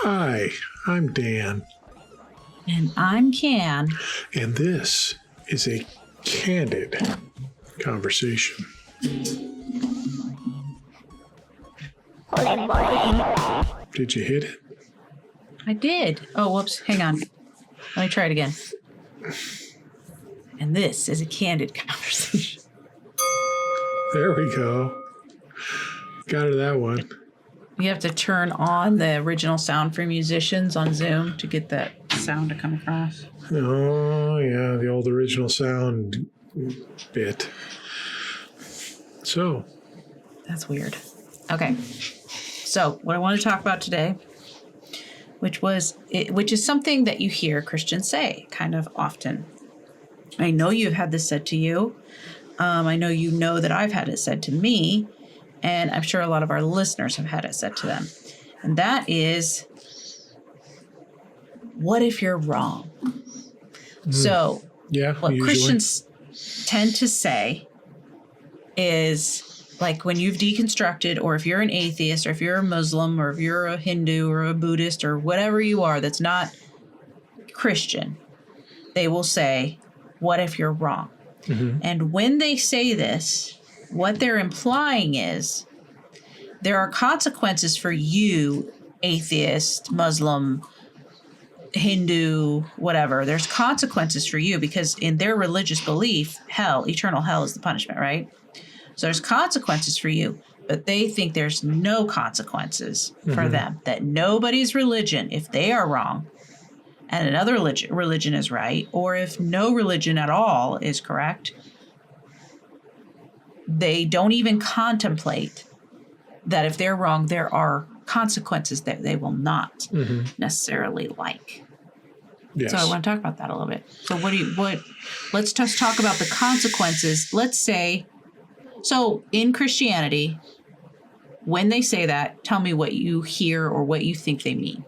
Hi, I'm Dan. And I'm Can. And this is a Candid Conversation. Did you hit it? I did. Oh, whoops. Hang on. Let me try it again. And this is a Candid Conversation. There we go. Got her that one. You have to turn on the original sound for musicians on Zoom to get that sound to come across. Oh, yeah, the old original sound bit. So. That's weird. Okay. So, what I want to talk about today, which is something that you hear Christians say kind of often. I know you've had this said to you. I know you know that I've had it said to me, and I'm sure a lot of our listeners have had it said to them. And that is, what if you're wrong? So, what usually Christians tend to say is, like when you've deconstructed, or if you're an atheist, or if you're a Muslim, or if you're a Hindu or a Buddhist, or whatever you are that's not Christian, they will say, what if you're wrong? Mm-hmm. And when they say this, what they're implying is there are consequences for you, atheist, Muslim, Hindu, whatever. There's consequences for you because in their religious belief, eternal hell is the punishment, right? So there's consequences for you, but they think there's no consequences for them, that nobody's religion, if they are wrong and another religion is right, or if no religion at all is correct, they don't even contemplate that if they're wrong, there are consequences that they will not necessarily like. Yes. So I want to talk about that a little bit. So let's just talk about the consequences. Let's say, so in Christianity, when they say that, tell me what you hear or what you think they mean.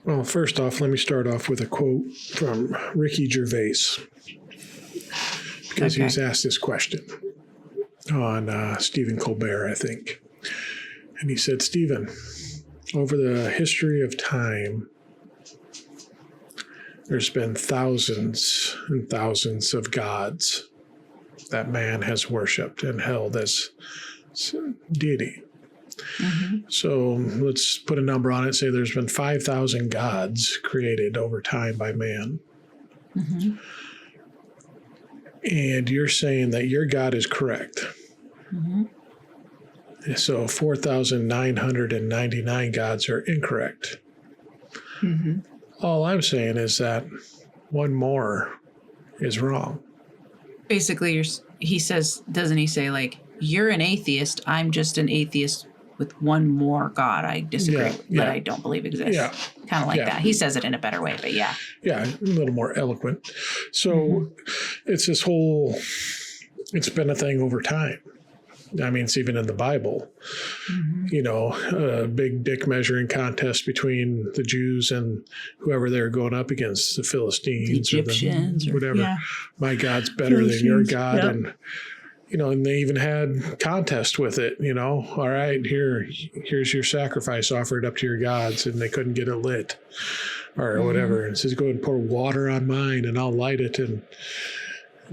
Well, first off, let me start off with a quote from Ricky Gervais, because he was asked this question on Stephen Colbert, I think. And he said, Stephen, over the history of time, there's been thousands and thousands of gods that man has worshipped and held as deity. Mm-hmm. So let's put a number on it. Say there's been 5,000 gods created over time by man. Mm-hmm. And you're saying that your God is correct. Mm-hmm. So 4,999 gods are incorrect. Mm-hmm. All I'm saying is that one more is wrong. Basically, he says, doesn't he say, like, you're an atheist, I'm just an atheist with one more God I disagree with, that I don't believe exists. Yeah. Kind of like that. He says it in a better way, but yeah. Yeah, a little more eloquent. So it's this whole, it's been a thing over time. I mean, it's even in the Bible, a big dick measuring contest between the Jews and whoever they're going up against, the Philistines, the Egyptians, or whatever. Yeah. My God's better than your God. Yep. And, and they even had contest with it, all right, here's your sacrifice offered up to your gods, and they couldn't get it lit or whatever. And it says, go and pour water on mine and I'll light it. And,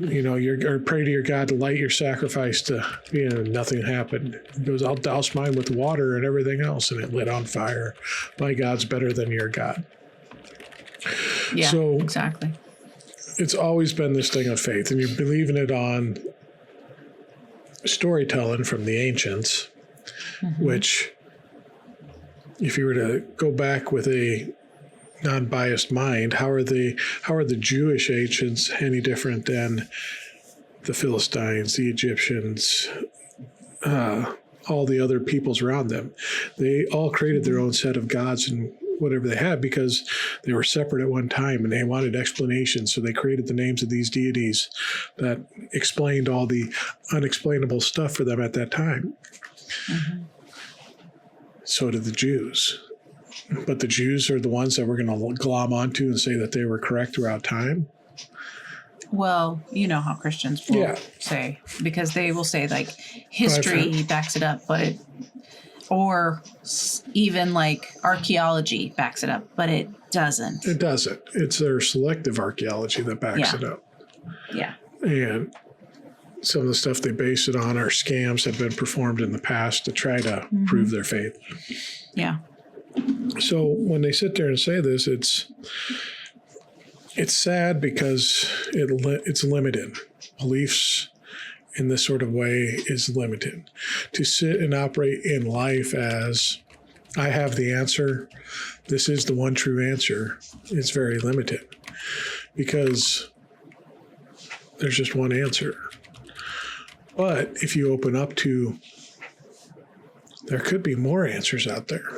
or pray to your God to light your sacrifice to, nothing happened. He goes, I'll douse mine with water and everything else, and it lit on fire. My God's better than your God. Yeah, so exactly. It's always been this thing of faith, and you're believing it on storytelling from the ancients, which, if you were to go back with a non-biased mind, how are the Jewish ancients any different than the Philistines, the Egyptians, all the other peoples around them? They all created their own set of gods and whatever they had because they were separate at one time and they wanted explanations. So they created the names of these deities that explained all the unexplainable stuff for them at that time. Mm-hmm. So did the Jews. But the Jews are the ones that we're going to glom onto and say that they were correct throughout time. Well, you know how Christians will say, because they will say, like, history backs it up, but or even like archaeology backs it up, but it doesn't. It doesn't. It's their selective archaeology that backs it up. Yeah. And some of the stuff they base it on are scams that have been performed in the past to try to prove their faith. Yeah. So when they sit there and say this, it's sad because it's limited. Beliefs in this sort of way is limited. To sit and operate in life as I have the answer, this is the one true answer, is very limited because there's just one answer. But if you open up to, there could be more answers out there.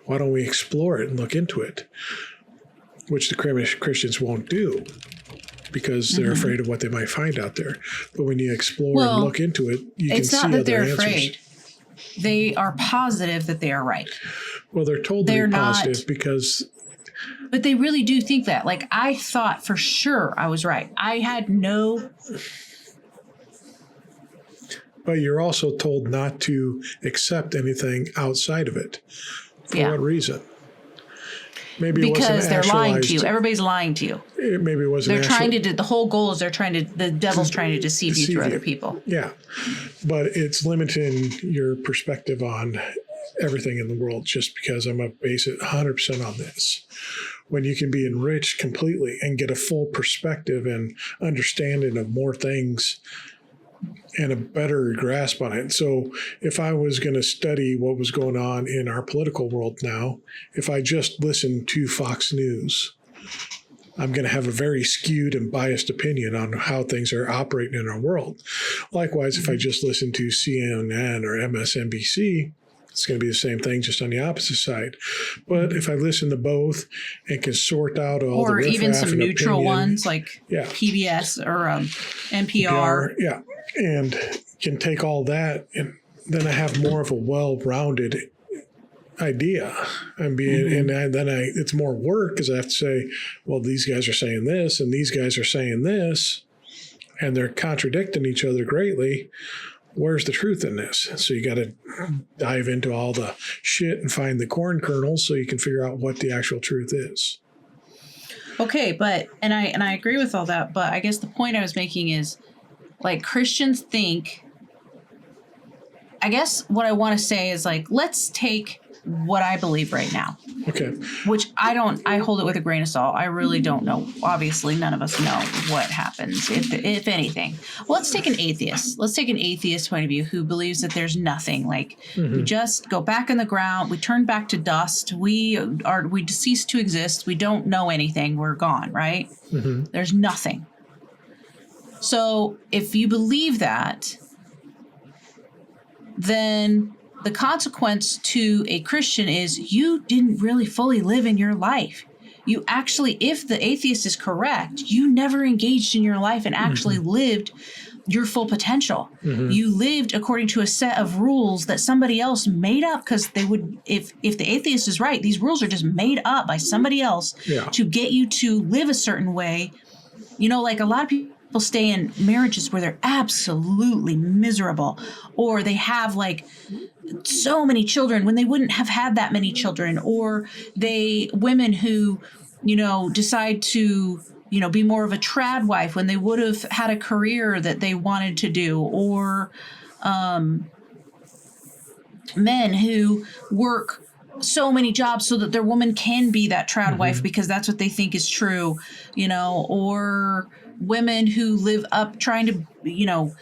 Why don't we explore it and look into it? Which the Christians won't do because they're afraid of what they might find out there. But when you explore and look into it, you can see other answers. It's not that they're afraid. They are positive that they are right. Well, they're told to be positive because... But they really do think that. Like, I thought for sure I was right. I had no... But you're also told not to accept anything outside of it. For what reason? Maybe because they're lying to you. Everybody's lying to you. Maybe it wasn't. They're trying to. The whole goal is the devil's trying to deceive you through other people. Yeah, but it's limiting your perspective on everything in the world just because I'm going to base it 100% on this. When you can be enriched completely and get a full perspective and understanding of more things and a better grasp on it. So if I was going to study what was going on in our political world now, if I just listened to Fox News, I'm going to have a very skewed and biased opinion on how things are operating in our world. Likewise, if I just listen to CNN or MSNBC, it's going to be the same thing, just on the opposite side. But if I listen to both and can sort out all the riffraff or even some neutral ones like yeah. PBS or NPR. Yeah, and can take all that, and then I have more of a well-rounded idea. And it's more work because I have to say, well, these guys are saying this, and these guys are saying this, and they're contradicting each other greatly. Where's the truth in this? So you got to dive into all the shit and find the corn kernels so you can figure out what the actual truth is. Okay, and I agree with all that, but I guess the point I was making is, like, Christians think, I guess what I want to say is, like, let's take what I believe right now. Okay. Which I hold it with a grain of salt. I really don't know. Obviously, none of us know what happens, if anything. Well, let's take an atheist. Let's take an atheist point of view who believes that there's nothing. Like, we just go back in the ground. We turn back to dust. We cease to exist. We don't know anything. We're gone, right? There's nothing. So if you believe that, then the consequence to a Christian is you didn't really fully live in your life. You actually, if the atheist is correct, you never engaged in your life and actually lived your full potential. You lived according to a set of rules that somebody else made up, because they would, if the atheist is right, these rules are just made up by somebody else to get you to live a certain way. You know, like a lot of people stay in marriages where they're absolutely miserable, or they have like so many children when they wouldn't have had that many children, or women who, you know, decide to, you know, be more of a trad wife when they would have had a career that they wanted to do, or men who work so many jobs so that their woman can be that trad wife because that's what they think is true, you know, or women who live up trying to, you know,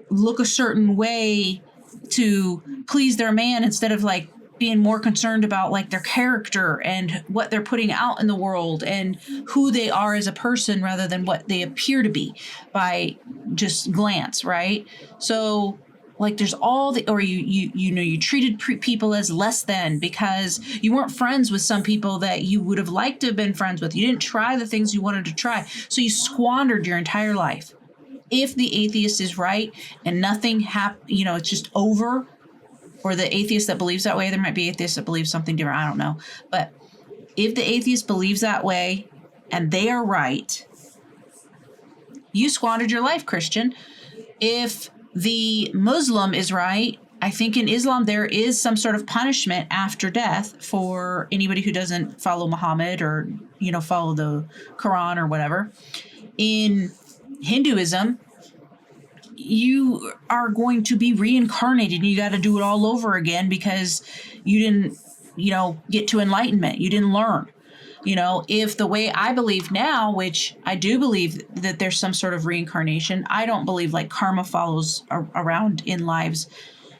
look a certain way to please their man instead of like being more concerned about like their character and what they're putting out in the world and who they are as a person rather than what they appear to be by just glance, right? So like there's all the, or you treated people as less than because you weren't friends with some people that you would have liked to have been friends with. You didn't try the things you wanted to try. So you squandered your entire life. If the atheist is right and nothing you know, it's just over, or the atheist that believes that way, there might be atheists that believe something different. I don't know. But if the atheist believes that way and they are right, you squandered your life, Christian. If the Muslim is right, I think in Islam there is some sort of punishment after death for anybody who doesn't follow Muhammad or, follow the Quran or whatever. In Hinduism, you are going to be reincarnated and you got to do it all over again because you didn't, get to enlightenment. You didn't learn. If the way I believe now, which I do believe that there's some sort of reincarnation, I don't believe like karma follows around in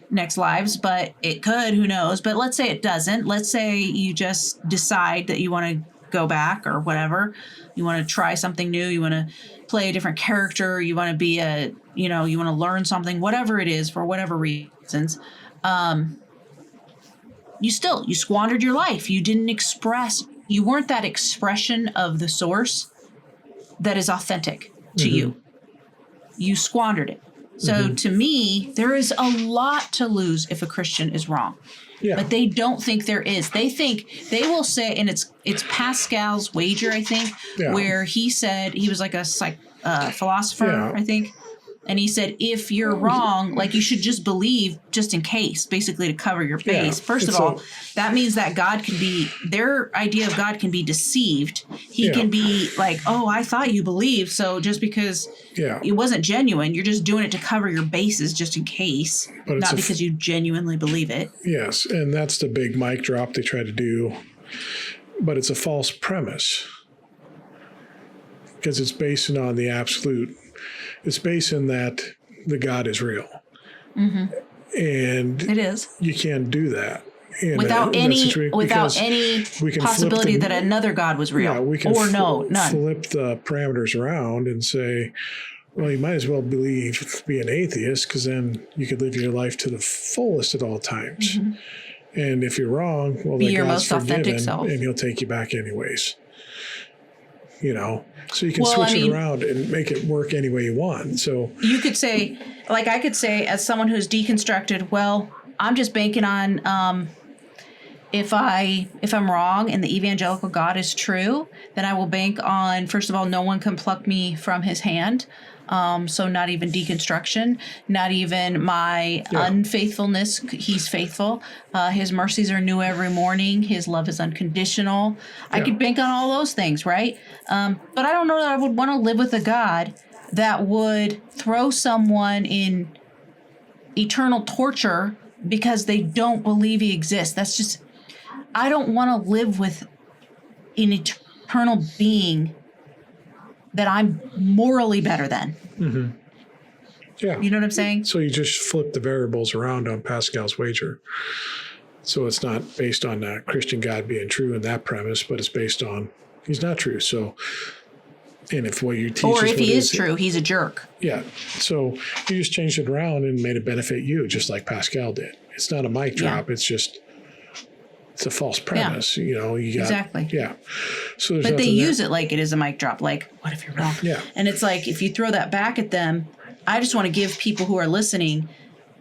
next lives, but it could, who knows? But let's say it doesn't. Let's say you just decide that you want to go back or whatever. You want to try something new. You want to play a different character. You want to be you want to learn something, whatever it is, for whatever reasons. You squandered your life. You weren't that expression of the source that is authentic to you. You squandered it. So to me, there is a lot to lose if a Christian is wrong. Yeah. But they don't think there is. They will say, and it's Pascal's wager, I think, where he said, he was like a philosopher, I think. And he said, if you're wrong, like you should just believe just in case, basically to cover your face. First of all, that means that their idea of God can be deceived. He can be like, oh, I thought you believed. So just because it wasn't genuine, you're just doing it to cover your bases just in case, not because you genuinely believe it. Yes. And that's the big mic drop they try to do. But it's a false premise because it's based on the absolute. It's based on that the God is real. And it is. You can't do that. Without any possibility that another God was real. Yeah, we can none. Flip the parameters around and say, well, you might as well be an atheist because then you could live your life to the fullest at all times. And if you're wrong, well, be then your God's most authentic forgiven self. And he'll take you back anyways. So you can switch it around and make it work any way you want. So you could say, like I could say, as someone who's deconstructed, well, I'm just banking on if I'm wrong and the evangelical God is true, then I will bank on, first of all, no one can pluck me from his hand. So not even deconstruction, not even my unfaithfulness. He's faithful. His mercies are new every morning. His love is unconditional. I could bank on all those things, right? But I don't know that I would want to live with a God that would throw someone in eternal torture because they don't believe he exists. That's just, I don't want to live with an eternal being that I'm morally better than. Yeah. You know what I'm saying? So you just flip the variables around on Pascal's wager. So it's not based on a Christian God being true in that premise, but it's based on he's not true. So, and if what you teach or if he is true, he's a jerk. Yeah. So you just changed it around and made it benefit you, just like Pascal did. It's not a mic drop. It's just, it's a false premise. You got, exactly. Yeah. So but they use it like it is a mic drop. Like, what if you're wrong? Yeah. And it's like, if you throw that back at them, I just want to give people who are listening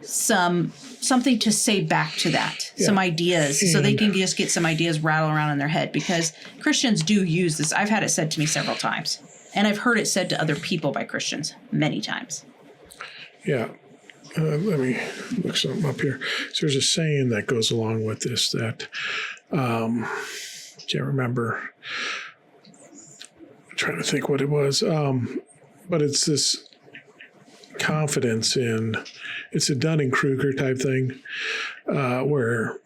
something to say back to that, some ideas, so they can just get some ideas rattle around in their head, because Christians do use this. I've had it said to me several times, and I've heard it said to other people by Christians many times. Yeah. Let me look something up here. So there's a saying that goes along with this that can't remember. I'm trying to think what it was. But it's this confidence in, it's a Dunning-Kruger type thing, where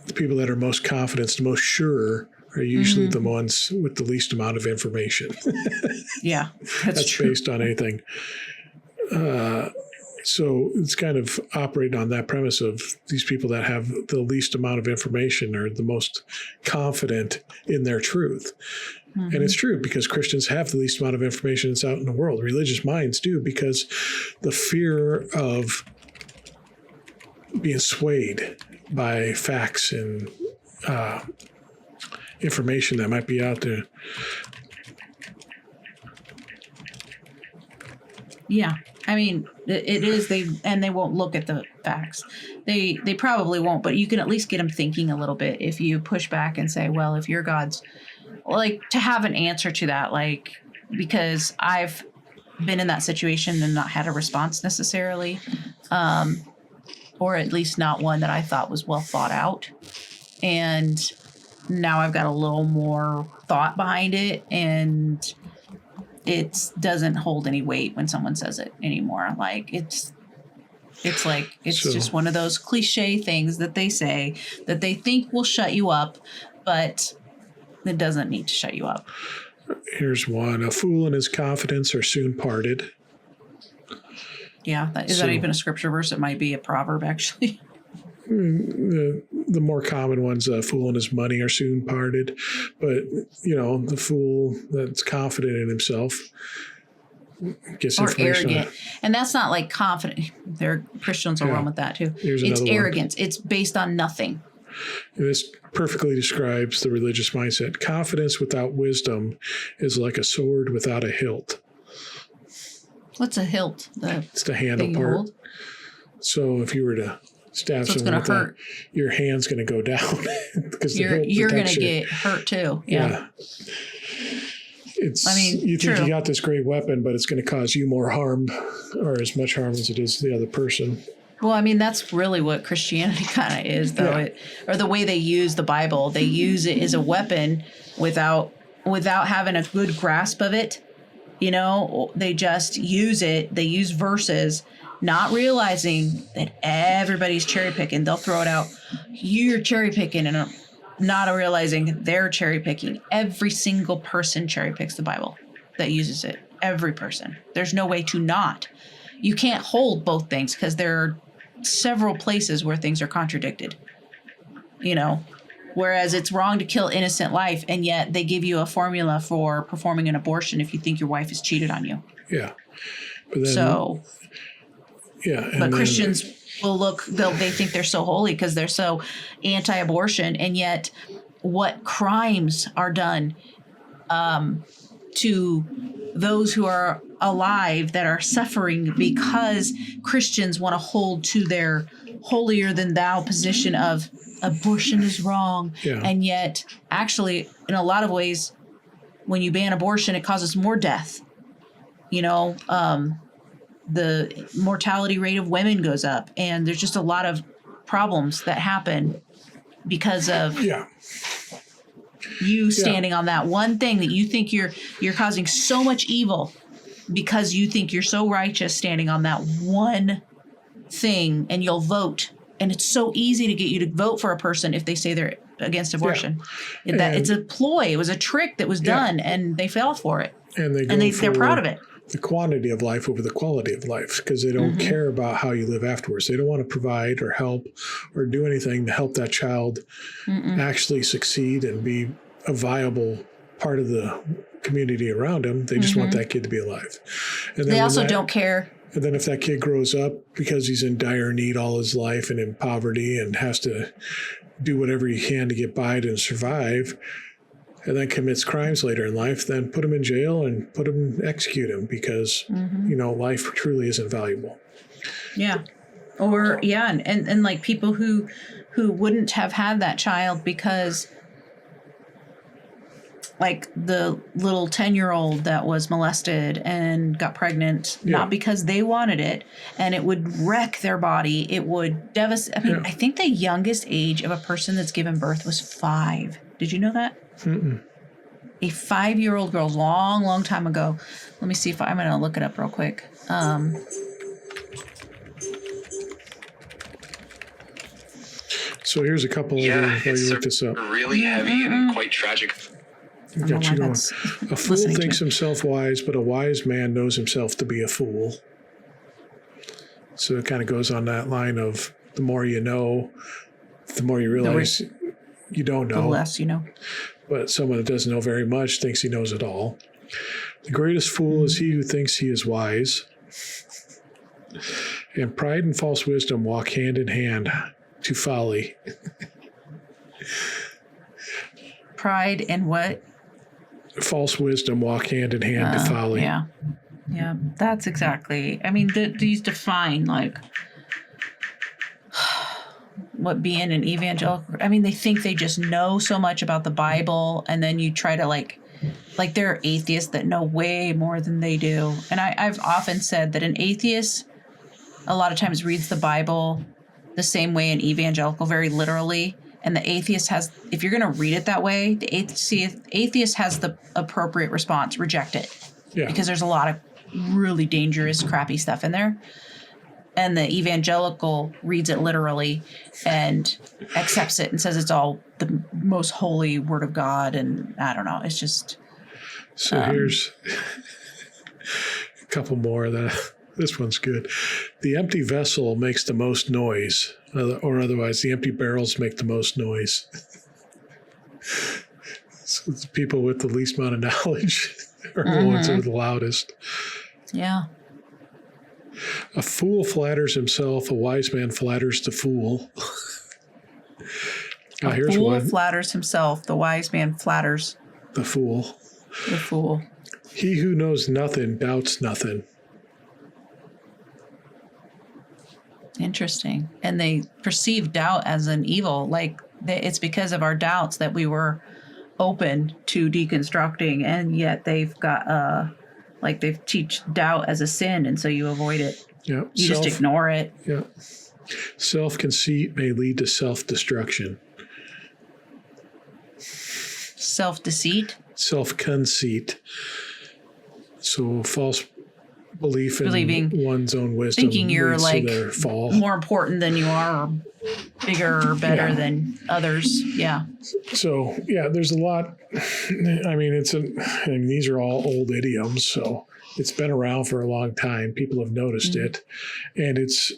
the people that are most confident, the most sure, are usually the ones with the least amount of information. Yeah, that's true. Based on anything. So it's kind of operating on that premise of these people that have the least amount of information are the most confident in their truth. And it's true, because Christians have the least amount of information that's out in the world. Religious minds do, because the fear of being swayed by facts and information that might be out there. Yeah. I mean, it is, they won't look at the facts. They probably won't, but you can at least get them thinking a little bit if you push back and say, well, if your God's, like, to have an answer to that, like, because I've been in that situation and not had a response necessarily, or at least not one that I thought was well thought out. And now I've got a little more thought behind it, and it doesn't hold any weight when someone says it anymore. Like it's just one of those cliche things that they say that they think will shut you up, but it doesn't need to shut you up. Here's one. A fool and his confidence are soon parted. Yeah. Is that even a scripture verse? It might be a proverb, actually. The more common ones, a fool and his money are soon parted. But, the fool that's confident in himself gets or information. Arrogant. And that's not like confident. There Christians are wrong with that too. It's arrogance. One. It's based on nothing. And this perfectly describes the religious mindset. Confidence without wisdom is like a sword without a hilt. What's a hilt? It's the handle part. Hold? So if you were to stab someone with that, your hand's going to go down because you're going to get hurt too. Yeah. You think you got this great weapon, but it's going to cause you more harm, or as much harm as it is the other person. Well, that's really what Christianity kind of is, though, or the way they use the Bible. They use it as a weapon without having a good grasp of it. They just use it. They use verses, not realizing that everybody's cherry picking. They'll throw it out. You're cherry picking, and not realizing they're cherry picking. Every single person cherry picks the Bible that uses it. Every person. There's no way to not. You can't hold both things because there are several places where things are contradicted. Whereas it's wrong to kill innocent life, and yet they give you a formula for performing an abortion if you think your wife has cheated on you. Yeah. But Christians will they think they're so holy because they're so anti-abortion, and yet what crimes are done to those who are alive that are suffering because Christians want to hold to their holier than thou position of abortion is wrong. Yeah. And yet actually in a lot of ways, when you ban abortion, it causes more death. The mortality rate of women goes up, and there's just a lot of problems that happen because of you standing on that one thing that you think you're causing so much evil because you think you're so righteous, standing on that one thing, and you'll vote. And it's so easy to get you to vote for a person if they say they're against abortion. Yeah. It's a ploy. It was a trick that was done, and they fell for it. And they're proud of it. The quantity of life over the quality of life, because they don't care about how you live afterwards. They don't want to provide or help or do anything to help that child actually succeed and be a viable part of the community around them. They just want that kid to be alive. And they also don't care. And then if that kid grows up because he's in dire need all his life and in poverty and has to do whatever he can to get by and survive, and then commits crimes later in life, then put him in jail and execute him because, life truly isn't valuable. Yeah. Or, and like people who wouldn't have had that child because, like the little 10-year-old that was molested and got pregnant, not because they wanted it, and it would wreck their body. It would devastate. I think the youngest age of a person that's given birth was 5. Did you know that? Mm-mm. A 5-year-old girl, long time ago. Let me see if I'm going to look it up real quick. So here's a couple of while you look this up. Really heavy and quite tragic. Got you going. A fool thinks himself wise, but a wise man knows himself to be a fool. So it kind of goes on that line of the more you know, the more you realize you don't know. The less you know. But someone that doesn't know very much thinks he knows it all. The greatest fool is he who thinks he is wise. And pride and false wisdom walk hand in hand to folly. Pride and what? False wisdom walk hand in hand to folly. Yeah. Yeah, that's exactly. These define like what being an evangelical. They think they just know so much about the Bible, and then you try to like there are atheists that know way more than they do. And I've often said that an atheist a lot of times reads the Bible the same way in Evangelical, very literally. And the atheist has, if you're going to read it that way, the atheist has the appropriate response, reject it. Yeah. Because there's a lot of really dangerous, crappy stuff in there. And the Evangelical reads it literally and accepts it and says it's all the most holy word of God. And I don't know. It's just. So here's a couple more. This one's good. The empty vessel makes the most noise, or otherwise the empty barrels make the most noise. So the people with the least amount of knowledge are the ones that are the loudest. Yeah. A fool flatters himself, a wise man flatters the fool. A fool flatters himself, the wise man flatters the fool. The fool. He who knows nothing doubts nothing. Interesting. And they perceive doubt as an evil. Like it's because of our doubts that we were open to deconstructing, and yet they've got they teach doubt as a sin, and so you avoid it. Yeah. You just ignore it. Yeah. Self-conceit may lead to self-destruction. Self-deceit? Self-conceit. So false belief in believing one's own wisdom, thinking you're like their fall. More important than you are, or bigger or better than others. Yeah. So yeah, there's a lot. I mean, these are all old idioms, so it's been around for a long time. People have noticed it, and it's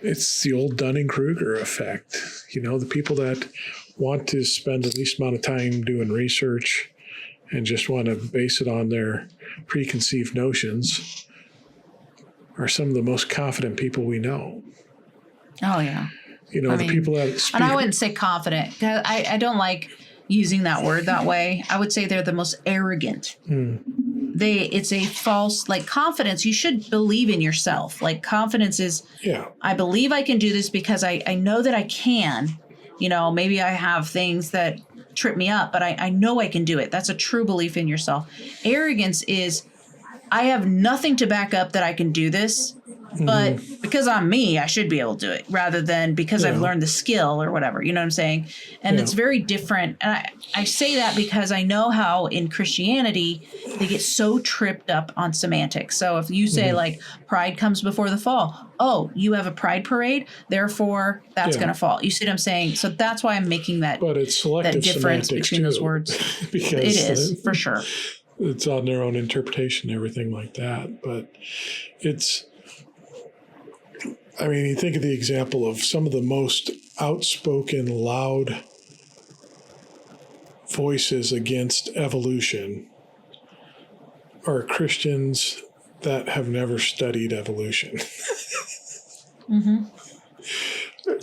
the old Dunning-Kruger effect. You know, the people that want to spend the least amount of time doing research and just want to base it on their preconceived notions are some of the most confident people we know. Oh, yeah. You know, the people that speak. And I wouldn't say confident. I don't like using that word that way. I would say they're the most arrogant. It's a false, like confidence. You should believe in yourself. Like confidence is, I believe I can do this because I know that I can. You know, maybe I have things that trip me up, but I know I can do it. That's a true belief in yourself. Arrogance is, I have nothing to back up that I can do this, but because I'm me, I should be able to do it, rather than because I've learned the skill or whatever. You know what I'm saying? And it's very different. And I say that because I know how in Christianity, they get so tripped up on semantics. So if you say like pride comes before the fall, oh, you have a pride parade, therefore that's going to fall. You see what I'm saying? So that's why I'm making that, but it's selective that difference between those words. Because it is, for sure. It's on their own interpretation and everything like that. But you think of the example of some of the most outspoken, loud voices against evolution are Christians that have never studied evolution.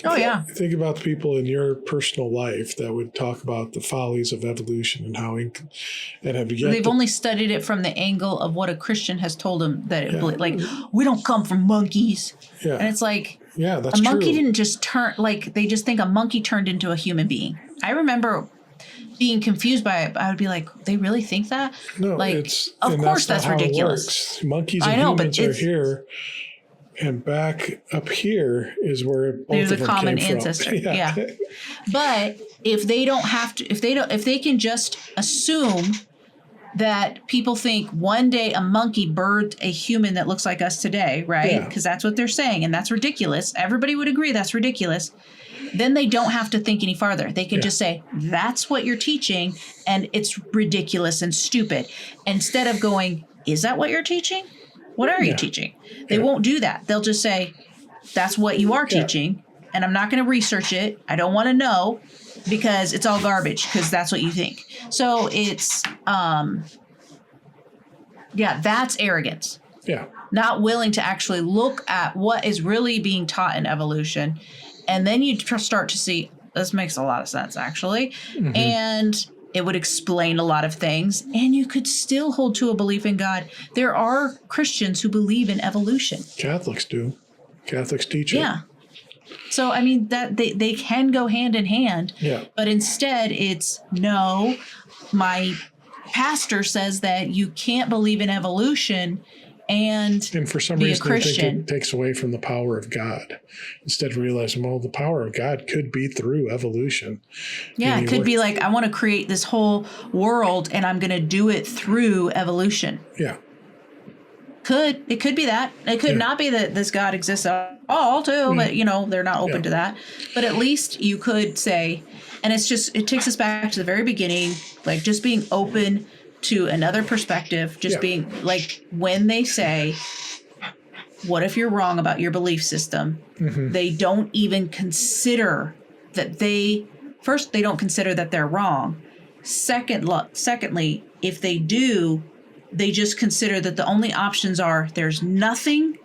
Oh, yeah. Think about the people in your personal life that would talk about the follies of evolution and how they've only studied it from the angle of what a Christian has told them that like, we don't come from monkeys. Yeah. And it's like, that's a monkey true. didn't just turn, like, they just think a monkey turned into a human being. I remember being confused by it. I would be like, they really think that? No, like, of course that's ridiculous. Monkeys and humans are here. And back up here is where both of them common came ancestor. from. Yeah. But if they don't have to, if they can just assume that people think one day a monkey birthed a human that looks like us today, right? Because that's what they're saying, and that's ridiculous. Everybody would agree that's ridiculous. Then they don't have to think any farther. They can just say, that's what you're teaching, and it's ridiculous and stupid. Instead of going, is that what you're teaching? What are you teaching? They won't do that. They'll just say, that's what you are teaching, and I'm not going to research it. I don't want to know because it's all garbage because that's what you think. So it's, that's arrogance. Yeah. Not willing to actually look at what is really being taught in evolution. And then you start to see, this makes a lot of sense, actually. And it would explain a lot of things, and you could still hold to a belief in God. There are Christians who believe in evolution. Catholics do. Catholics teach it. Yeah. So, I mean, that they can go hand in hand. Yeah. But instead, it's, no, my pastor says that you can't believe in evolution and for some be a reason, they Christian. think it takes away from the power of God. Instead of realizing, well, the power of God could be through evolution. Yeah, it could be like, I want to create this whole world and I'm going to do it through evolution. Yeah. It could be that. It could not be that this God exists at all too, but they're not open to that. But at least you could say, and it takes us back to the very beginning, like just being open to another perspective, just being like, when they say, what if you're wrong about your belief system? They don't even consider that they don't consider that they're wrong. Secondly, if they do, they just consider that the only options are there's nothing,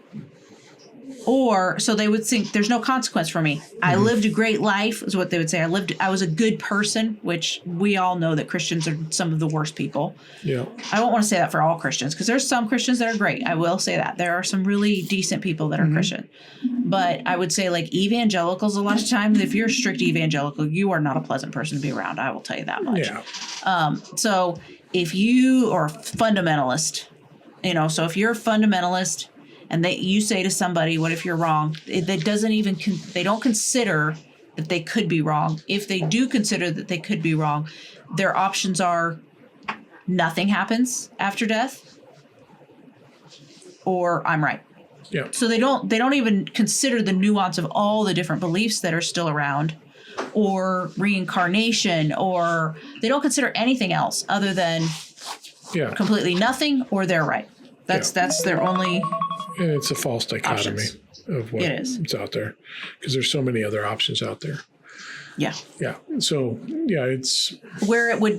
or so they would think there's no consequence for me. I lived a great life is what they would say. I was a good person, which we all know that Christians are some of the worst people. Yeah. I don't want to say that for all Christians, because there's some Christians that are great. I will say that. There are some really decent people that are Christian. But I would say like evangelicals, a lot of times, if you're a strict evangelical, you are not a pleasant person to be around. I will tell you that much. Yeah. So if you are a fundamentalist, so if you're a fundamentalist and you say to somebody, what if you're wrong? That doesn't even, they don't consider that they could be wrong. If they do consider that they could be wrong, their options are nothing happens after death, or I'm right. Yeah. So they don't even consider the nuance of all the different beliefs that are still around, or reincarnation, or they don't consider anything else other than completely nothing, or they're right. That's their only. And it's a false dichotomy of what is out there, because there's so many other options out there. Yeah. Yeah. So it's where it wouldn't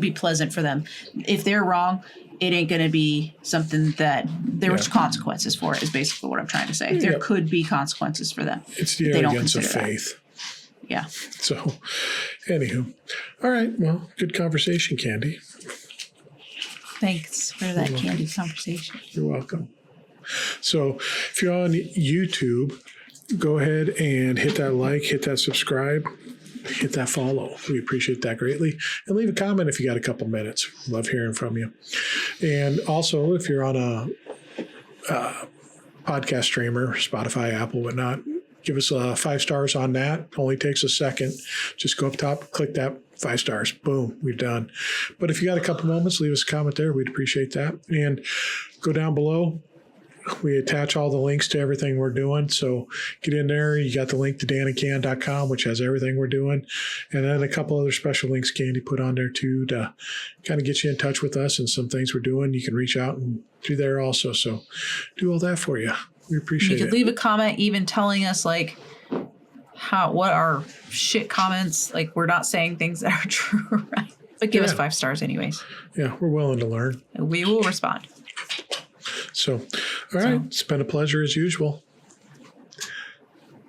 be pleasant for them. If they're wrong, it ain't going to be something that there was consequences for it, is basically what I'm trying to say. There could be consequences for them. It's the arrogance of faith. That. Yeah. So, anywho. All right. Well, good conversation, Candy. Thanks for that candid conversation. You're welcome. So, if you're on YouTube, go ahead and hit that like, hit that subscribe, hit that follow. We appreciate that greatly. And leave a comment if you got a couple minutes. Love hearing from you. And also, if you're on a podcast streamer, Spotify, Apple, whatnot, give us 5 stars on that. Only takes a second. Just go up top, click that 5 stars. Boom, we're done. But if you got a couple moments, leave us a comment there. We'd appreciate that. And go down below. We attach all the links to everything we're doing. So get in there. You got the link to danandcan.com, which has everything we're doing. And then a couple other special links Candy put on there too, to kind of get you in touch with us and some things we're doing. You can reach out and do there also. So do all that for you. We appreciate it. You could leave a comment even telling us like what are shit comments. Like, we're not saying things that are true, right? But give us 5 stars anyways. Yeah, we're willing to learn. We will respond. So, all right. It's been a pleasure as usual.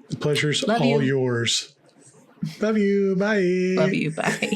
The pleasure's all yours. Love you. Bye. Love you. Bye.